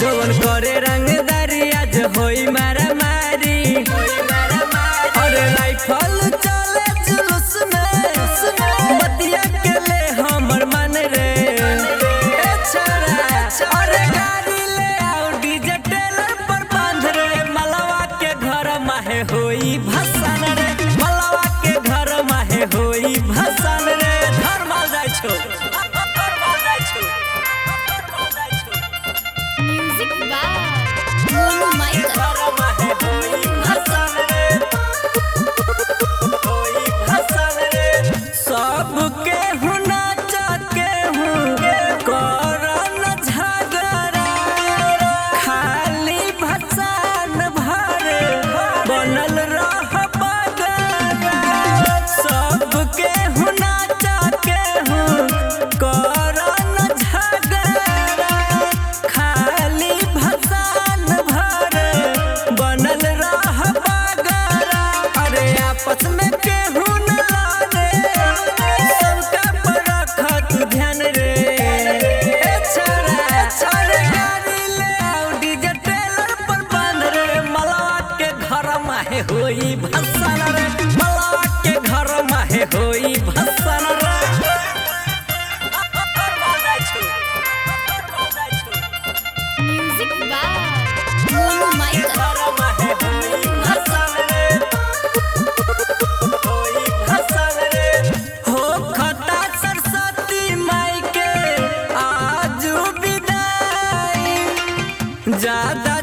जवन करे रंगदारी आज होई मारा मारी और राइफल चले जुलूस में बतिया के ले हमर मन रे अरे गाड़ी ले आओ डीजे टेलर पर बांध रे मलवा के घर माहे होई भसान रे मलवा के घर माहे होई भसान रे घर माल जाय छो म्यूजिक बाय मोनू माइकल सबके हुना चाके हूँ करन झगड़ा खाली भसान भरे बनल रह बगरा सबके हुना चाके हूँ करन झगड़ा खाली भसान भरे बनल रह बगरा अरे आपस में केहू न लागे सबका पर रखत ध्यान रे अरे गाड़ी ले आओ डीजे टेलर पर बांध रे मलवा के घर माहे होई भसान रे मलवा के घर माहे होई भसान रे म्यूजिक बाय मोनू माइकल हो खता सरस्वती माई के आज विदाई ज्यादा